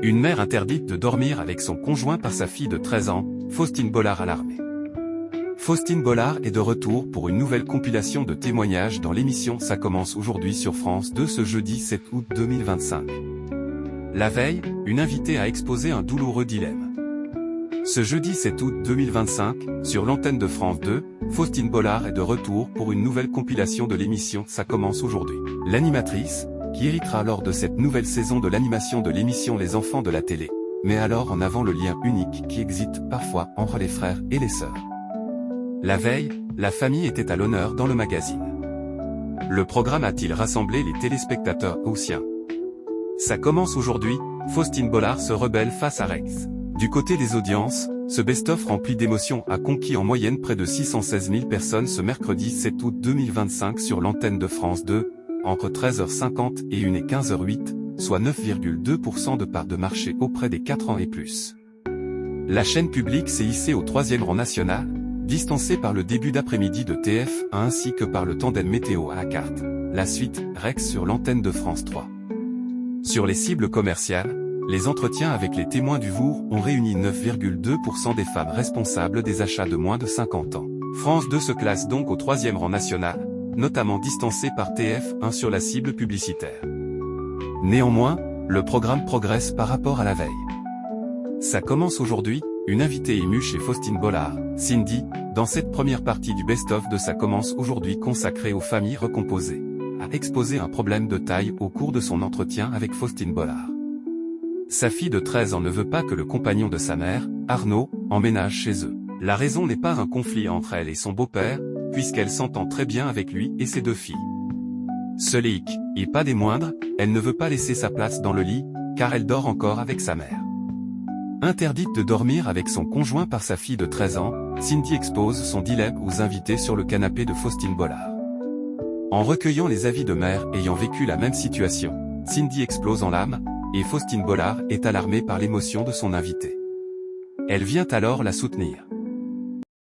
Une mère interdite de dormir avec son conjoint par sa fille de 13 ans, Faustine Bollard alarmée. Faustine Bollard est de retour pour une nouvelle compilation de témoignages dans l'émission Ça commence aujourd'hui sur France 2 ce jeudi 7 août 2025. La veille, une invitée a exposé un douloureux dilemme. Ce jeudi 7 août 2025, sur l'antenne de France 2, Faustine Bollard est de retour pour une nouvelle compilation de l'émission Ça commence aujourd'hui. L'animatrice, qui héritera lors de cette nouvelle saison de l'animation de l'émission Les enfants de la télé, met alors en avant le lien unique qui existe parfois entre les frères et les sœurs. La veille, la famille était à l'honneur dans le magazine. Le programme a-t-il rassemblé les téléspectateurs haussiens? Ça commence aujourd'hui, Faustine Bollard se rebelle face à Rex. Du côté des audiences, ce best-of rempli d'émotions a conquis en moyenne près de 616 000 personnes ce mercredi 7 août 2025 sur l'antenne de France 2, entre 13h50 et 1 et 15h08, soit 9,2% de part de marché auprès des 4 ans et plus. La chaîne publique s'est hissée au 3e rang national, distancée par le début d'après-midi de TF1 ainsi que par le tandem météo à la carte. La suite, Rex sur l'antenne de France 3. Sur les cibles commerciales, les entretiens avec les témoins du jour ont réuni 9,2% des femmes responsables des achats de moins de 50 ans. France 2 se classe donc au 3e rang national, notamment distancé par TF1 sur la cible publicitaire. Néanmoins, le programme progresse par rapport à la veille. Ça commence aujourd'hui, une invitée émue chez Faustine Bollard, Cindy, dans cette première partie du best-of de Ça commence aujourd'hui consacrée aux familles recomposées, a exposé un problème de taille au cours de son entretien avec Faustine Bollard. Sa fille de 13 ans ne veut pas que le compagnon de sa mère, Arnaud, emménage chez eux. La raison n'est pas un conflit entre elle et son beau-père, puisqu'elle s'entend très bien avec lui et ses 2 filles. Seul hic, et pas des moindres, elle ne veut pas laisser sa place dans le lit, car elle dort encore avec sa mère. Interdite de dormir avec son conjoint par sa fille de 13 ans, Cindy expose son dilemme aux invités sur le canapé de Faustine Bollard. En recueillant les avis de mères ayant vécu la même situation, Cindy explose en larmes, et Faustine Bollard est alarmée par l'émotion de son invité. Elle vient alors la soutenir.